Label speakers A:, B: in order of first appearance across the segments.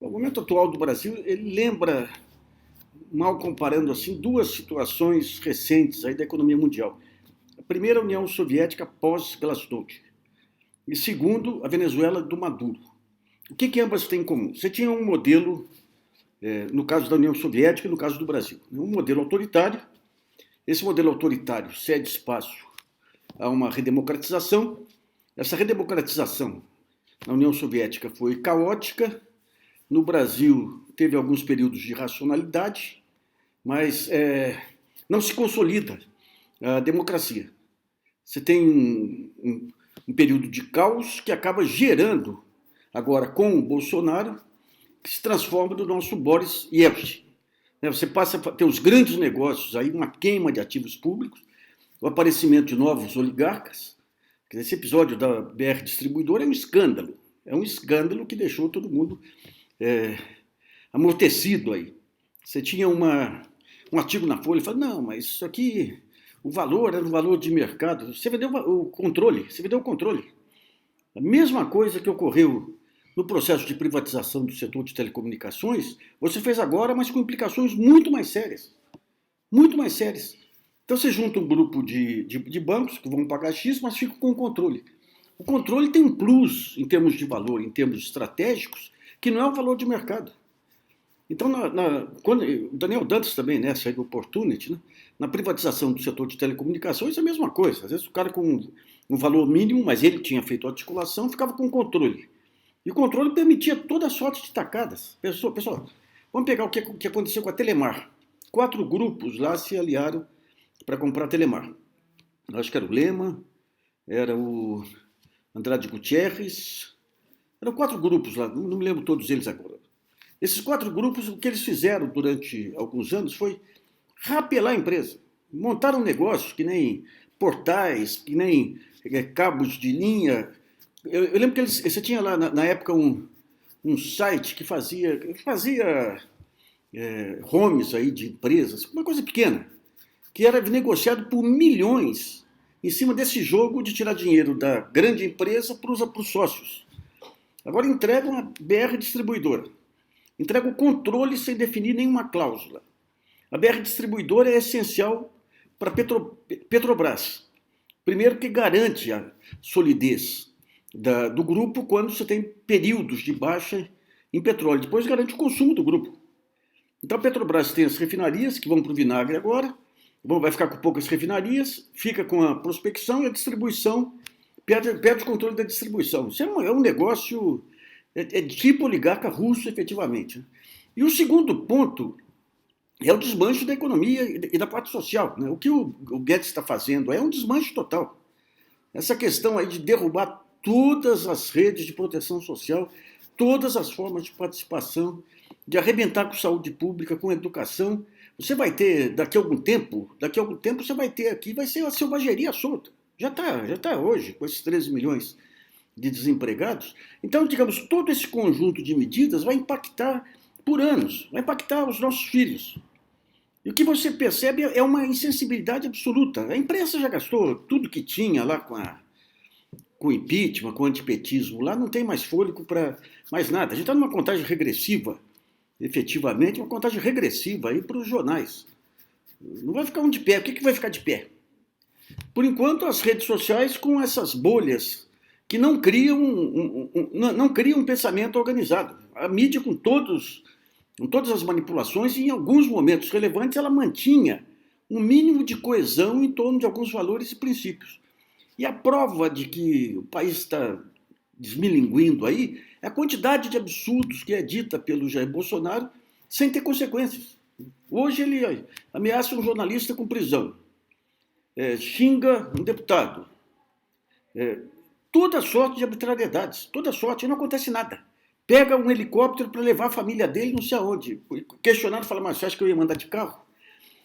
A: O momento atual do Brasil, ele lembra, mal comparando assim, duas situações recentes aí da economia mundial. A primeira, a União Soviética pós-Glasnost. E segundo, a Venezuela do Maduro. O que ambas têm em comum? Você tinha um modelo, no caso da União Soviética e no caso do Brasil, um modelo autoritário. Esse modelo autoritário cede espaço a uma redemocratização. Essa redemocratização na União Soviética foi caótica. No Brasil, teve alguns períodos de racionalidade, mas não se consolida a democracia. Você tem um período de caos que acaba gerando, agora com o Bolsonaro, que se transforma no nosso Boris Yeltsin. Você passa a ter os grandes negócios, aí uma queima de ativos públicos, o aparecimento de novos oligarcas. Esse episódio da BR Distribuidora é um escândalo. É um escândalo que deixou todo mundo amortecido aí. Você tinha um artigo na Folha, falando, não, mas isso aqui, o valor era o valor de mercado. Você vendeu o controle, A mesma coisa que ocorreu no processo de privatização do setor de telecomunicações, você fez agora, mas com implicações muito mais sérias. Muito mais sérias. Então você junta um grupo de bancos que vão pagar X, mas ficam com o controle. O controle tem um plus em termos de valor, em termos estratégicos, que não é o valor de mercado. Então, quando o Daniel Dantas também, nessa aí do Opportunity, né, na privatização do setor de telecomunicações, é a mesma coisa. Às vezes o cara com um valor mínimo, mas ele tinha feito a articulação, ficava com o controle. E o controle permitia toda sorte de tacadas. Pessoal, vamos pegar o que aconteceu com a Telemar. 4 grupos lá se aliaram para comprar a Telemar. Acho que era o Lema, era o Andrade Gutierrez, eram 4 grupos lá, não me lembro todos eles agora. Esses 4 grupos, o que eles fizeram durante alguns anos foi rapelar a empresa. Montaram um negócio que nem portais, que nem cabos de linha. Eu lembro que você tinha lá na época um site que fazia homes aí de empresas, uma coisa pequena, que era negociado por milhões em cima desse jogo de tirar dinheiro da grande empresa para os sócios. Agora entregam a BR Distribuidora. Entrega o controle sem definir nenhuma cláusula. A BR Distribuidora é essencial para Petrobras. Primeiro, que garante a solidez do grupo quando você tem períodos de baixa em petróleo. Depois garante o consumo do grupo. Então a Petrobras tem as refinarias, que vão para o vinagre agora. Vai ficar com poucas refinarias, fica com a prospecção e a distribuição, perde o controle da distribuição. Isso é um negócio... É tipo oligarca russo, efetivamente. E o segundo ponto é o desmanche da economia e da parte social. Né? O que o Guedes está fazendo é um desmanche total. Essa questão aí de derrubar todas as redes de proteção social, todas as formas de participação, de arrebentar com saúde pública, com educação. Você vai ter, daqui a algum tempo você vai ter aqui, vai ser a selvageria solta. Já está hoje, com esses 13 milhões de desempregados. Então, digamos, todo esse conjunto de medidas vai impactar por anos, vai impactar os nossos filhos. E o que você percebe é uma insensibilidade absoluta. A imprensa já gastou tudo que tinha lá com o impeachment, com o antipetismo. Lá não tem mais fôlego para mais nada. A gente está numa contagem regressiva, efetivamente, uma contagem regressiva aí para os jornais. Não vai ficar um de pé. O que vai ficar de pé? Por enquanto, as redes sociais com essas bolhas que não criam um pensamento organizado. A mídia, com todas as manipulações, e em alguns momentos relevantes, ela mantinha um mínimo de coesão em torno de alguns valores e princípios. E a prova de que o país está desmilinguindo aí é a quantidade de absurdos que é dita pelo Jair Bolsonaro sem ter consequências. Hoje ele ameaça um jornalista com prisão, xinga um deputado, toda sorte de arbitrariedades, toda sorte, e não acontece nada. Pega um helicóptero para levar a família dele não sei aonde. Questionado, fala, mas você acha que eu ia mandar de carro?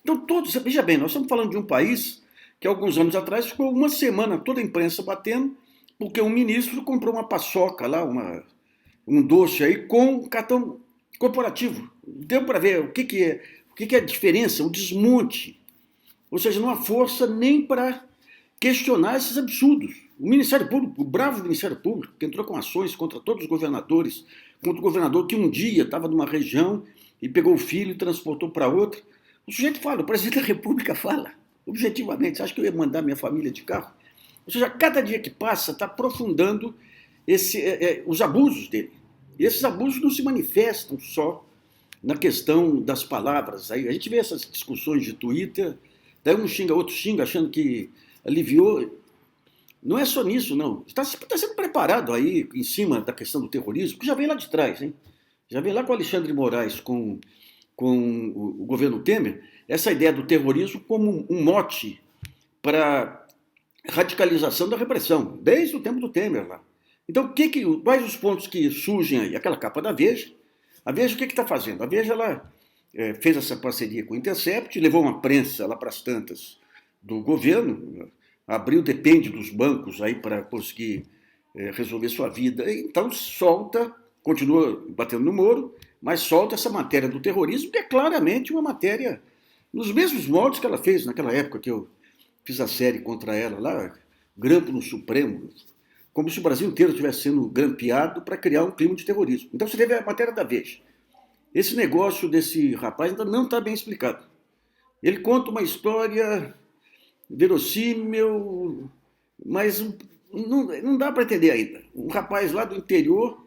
A: Então, veja bem, nós estamos falando de um país que alguns anos atrás ficou uma semana toda a imprensa batendo, porque um ministro comprou uma paçoca lá, um doce aí, com cartão corporativo. Deu para ver o que é a diferença, o desmonte. Ou seja, não há força nem para questionar esses absurdos. O Ministério Público, o bravo Ministério Público, que entrou com ações contra todos os governadores, contra o governador que um dia estava numa região e pegou o filho e transportou para outra. O sujeito fala, o presidente da República fala, objetivamente. Você acha que eu ia mandar minha família de carro? Ou seja, cada dia que passa está aprofundando os abusos dele. E esses abusos não se manifestam só na questão das palavras. Aí a gente vê essas discussões de Twitter, daí um xinga, outro xinga, achando que aliviou. Não é só nisso, não. Está sendo preparado aí em cima da questão do terrorismo, que já vem lá de trás, hein? Já vem lá com o Alexandre Moraes, com o governo Temer, essa ideia do terrorismo como um mote para radicalização da repressão, desde o tempo do Temer lá. Então, quais os pontos que surgem aí? Aquela capa da Veja. A Veja o que está fazendo? A Veja ela, fez essa parceria com o Intercept, levou uma prensa lá para as tantas do governo, abriu, depende dos bancos aí para conseguir resolver sua vida. Então, solta, continua batendo no Moro, mas solta essa matéria do terrorismo, que é claramente uma matéria nos mesmos moldes que ela fez naquela época que eu fiz a série contra ela lá, Grampo no Supremo, como se o Brasil inteiro estivesse sendo grampeado para criar um clima de terrorismo. Então você teve a matéria da Veja. Esse negócio desse rapaz ainda não está bem explicado. Ele conta uma história verossímil, mas não dá para entender ainda. Um rapaz lá do interior,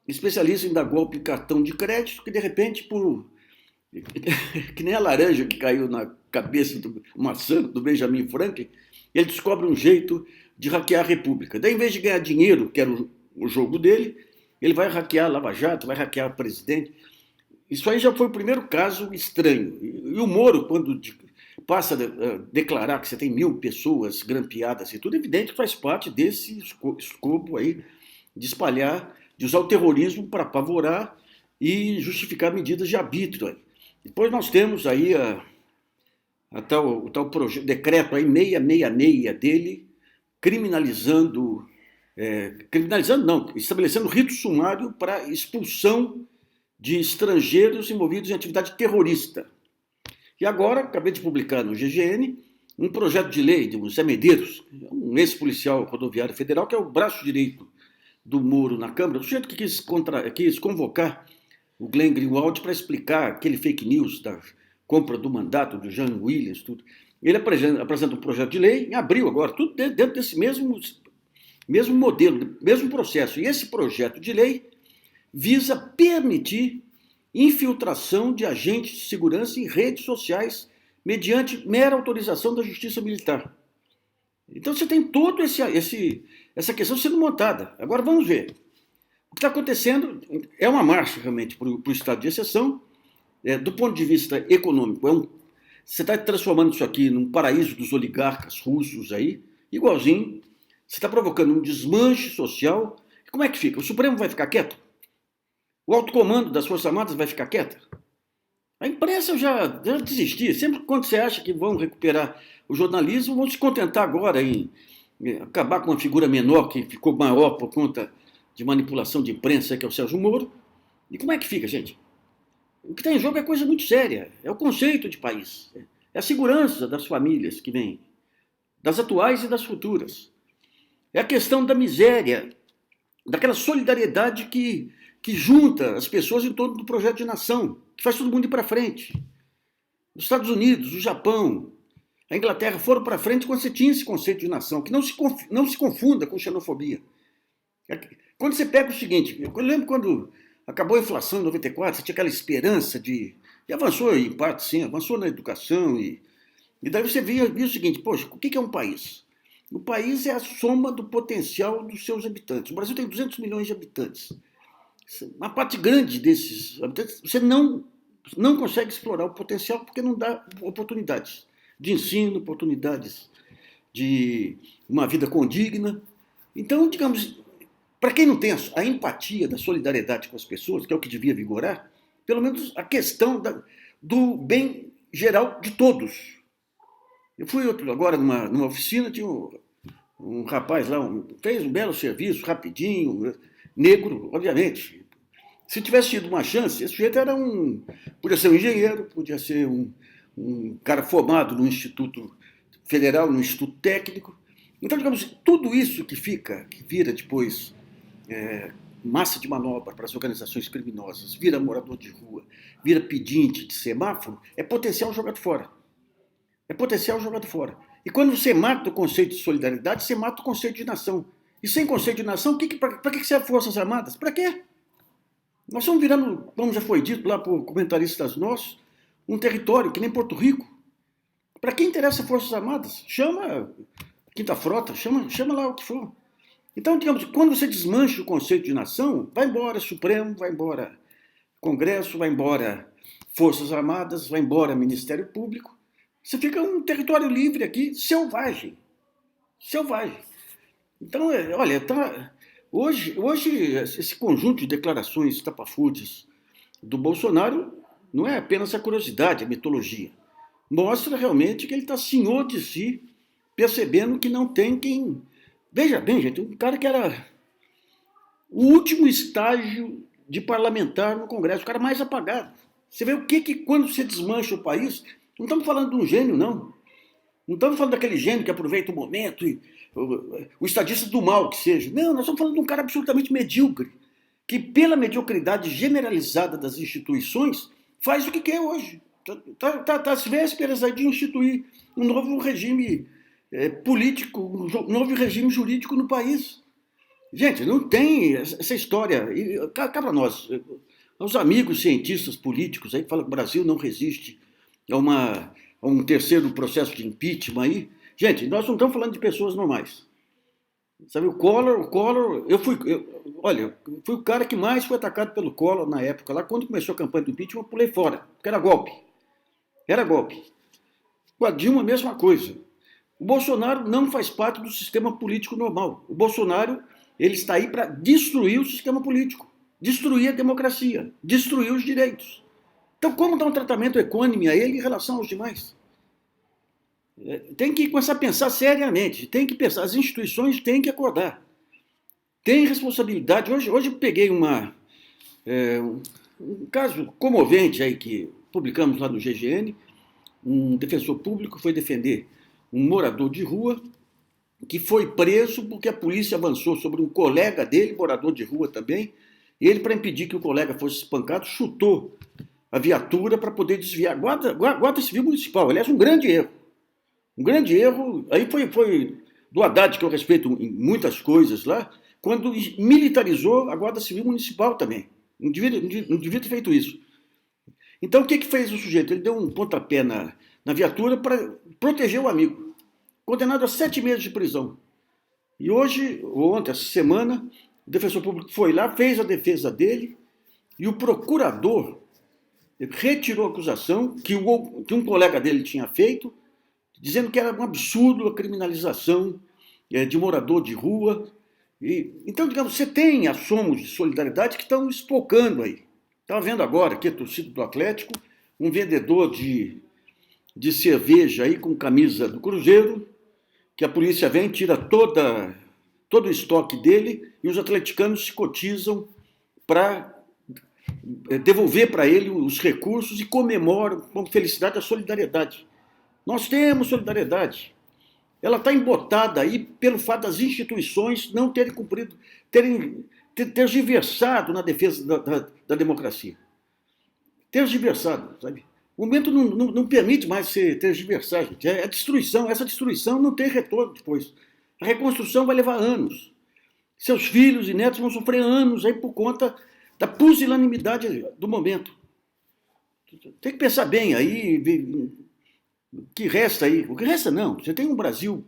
A: especialista em dar golpe em cartão de crédito, que de repente, que nem a laranja que caiu na cabeça do maçã do Benjamin Franklin, ele descobre um jeito de hackear a República. Daí, em vez de ganhar dinheiro, que era o jogo dele, ele vai hackear a Lava Jato, vai hackear o presidente. Isso aí já foi o primeiro caso estranho. E o Moro, quando passa a declarar que você tem 1.000 pessoas grampeadas e tudo, é evidente que faz parte desse escopo aí de espalhar, de usar o terrorismo para apavorar e justificar medidas de arbítrio aí. Depois nós temos aí o tal decreto aí 666 dele, estabelecendo rito sumário para expulsão de estrangeiros envolvidos em atividade terrorista. E agora, acabei de publicar no GGN, um projeto de lei do Zé Medeiros, um ex-policial rodoviário federal, que é o braço direito do Moro na Câmara, o sujeito que quis convocar o Glenn Greenwald para explicar aquele fake news da compra do mandato do Jean Willis, tudo. Ele apresenta um projeto de lei em abril agora, tudo dentro desse mesmo modelo, mesmo processo. E esse projeto de lei visa permitir infiltração de agentes de segurança em redes sociais mediante mera autorização da Justiça Militar. Então você tem toda essa questão sendo montada. Agora vamos ver. O que está acontecendo é uma marcha realmente para o estado de exceção, do ponto de vista econômico. Você está transformando isso aqui num paraíso dos oligarcas russos aí, igualzinho. Você está provocando um desmanche social. Como é que fica? O Supremo vai ficar quieto? O alto comando das Forças Armadas vai ficar quieto? A imprensa já desistia. Sempre quando você acha que vão recuperar o jornalismo, vão se contentar agora em acabar com uma figura menor que ficou maior por conta de manipulação de imprensa, que é o Sérgio Moro. E como é que fica, gente? O que está em jogo é coisa muito séria. É o conceito de país. É a segurança das famílias que vem, das atuais e das futuras. É a questão da miséria, daquela solidariedade que junta as pessoas em torno do projeto de nação, que faz todo mundo ir para frente. Os Estados Unidos, o Japão, a Inglaterra foram para frente quando você tinha esse conceito de nação, que não se confunda com xenofobia. Quando você pega o seguinte, eu lembro quando acabou a inflação em 94, você tinha aquela esperança e avançou em parte, sim, avançou na educação, e daí você via o seguinte, poxa, o que é um país? O país é a soma do potencial dos seus habitantes. O Brasil tem 200 milhões de habitantes. Uma parte grande desses habitantes, você não consegue explorar o potencial porque não dá oportunidades de ensino, oportunidades de uma vida condigna. Então, digamos, para quem não tem a empatia da solidariedade com as pessoas, que é o que devia vigorar, pelo menos a questão do bem geral de todos. Eu fui agora numa oficina, tinha um rapaz lá, fez um belo serviço, rapidinho, negro, obviamente. Se tivesse tido uma chance, esse sujeito podia ser um engenheiro, podia ser um cara formado no instituto federal, no Instituto Técnico. Então, digamos, tudo isso que vira depois massa de manobra para as organizações criminosas, vira morador de rua, vira pedinte de semáforo, é potencial jogado fora. É potencial jogado fora. E quando você mata o conceito de solidariedade, você mata o conceito de nação. E sem conceito de nação, para que serve Forças Armadas? Para quê? Nós estamos virando, como já foi dito lá por comentaristas nossos, um território que nem Porto Rico. Para quem interessa Forças Armadas? Chama Quinta Frota, chama lá o que for. Então, digamos, quando você desmancha o conceito de nação, vai embora Supremo, vai embora Congresso, vai embora Forças Armadas, vai embora Ministério Público. Você fica um território livre aqui, selvagem. Selvagem. Então, olha, hoje esse conjunto de declarações estapafúrdias do Bolsonaro não é apenas a curiosidade, a mitologia. Mostra realmente que ele está senhor de si, percebendo que não tem quem... Veja bem, gente, um cara que era o último estágio de parlamentar no Congresso, o cara mais apagado. Você vê o que quando você desmancha o país... Não estamos falando de um gênio, não. Não estamos falando daquele gênio que aproveita o momento, o estadista do mal que seja. Não, nós estamos falando de um cara absolutamente medíocre, que pela mediocridade generalizada das instituições, faz o que quer hoje. Está às vésperas aí de instituir um novo regime político, um novo regime jurídico no país. Gente, não tem essa história. Cá para nós, os amigos cientistas políticos aí que falam que o Brasil não resiste a um terceiro processo de impeachment aí. Gente, nós não estamos falando de pessoas normais. Sabe, o Collor, eu fui o cara que mais foi atacado pelo Collor na época, lá quando começou a campanha do impeachment, eu pulei fora, porque era golpe. Era golpe. Com a Dilma, a mesma coisa. O Bolsonaro não faz parte do sistema político normal. O Bolsonaro, ele está aí para destruir o sistema político, destruir a democracia, destruir os direitos. Então, como dar um tratamento equânime a ele em relação aos demais? Tem que começar a pensar seriamente, tem que pensar, as instituições têm que acordar. Tem responsabilidade. Hoje eu peguei um caso comovente aí que publicamos lá no GGN, um defensor público foi defender um morador de rua que foi preso porque a polícia avançou sobre um colega dele, morador de rua também, e ele, para impedir que o colega fosse espancado, chutou a viatura para poder desviar. Guarda Civil Municipal, aliás, um grande erro. Um grande erro, aí foi do Haddad, que eu respeito em muitas coisas lá, quando militarizou a Guarda Civil Municipal também. Não devia ter feito isso. Então, o que fez o sujeito? Ele deu um pontapé na viatura para proteger o amigo. Condenado a 7 meses de prisão. E hoje, ou ontem, essa semana, o defensor público foi lá, fez a defesa dele, e o procurador retirou a acusação que um colega dele tinha feito, dizendo que era um absurdo a criminalização de morador de rua. Então, digamos, você tem assomos de solidariedade que estão espocando aí. Estava vendo agora aqui a torcida do Atlético, um vendedor de cerveja aí com camisa do Cruzeiro, que a polícia vem, tira todo o estoque dele e os atleticanos se cotizam para devolver para ele os recursos e comemoram com felicidade a solidariedade. Nós temos solidariedade. Ela está embotada aí pelo fato das instituições não terem cumprido, terem tergiversado na defesa da democracia. Tergiversado, sabe? O momento não permite mais se tergiversar, gente. É a destruição. Essa destruição não tem retorno depois. A reconstrução vai levar anos. Seus filhos e netos vão sofrer anos aí por conta da pusilanimidade do momento. Tem que pensar bem aí, o que resta aí. O que resta não. Você tem um Brasil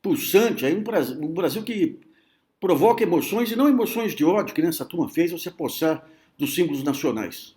A: pulsante, aí um Brasil que provoca emoções, e não emoções de ódio, que nessa turma fez, você apossar dos símbolos nacionais.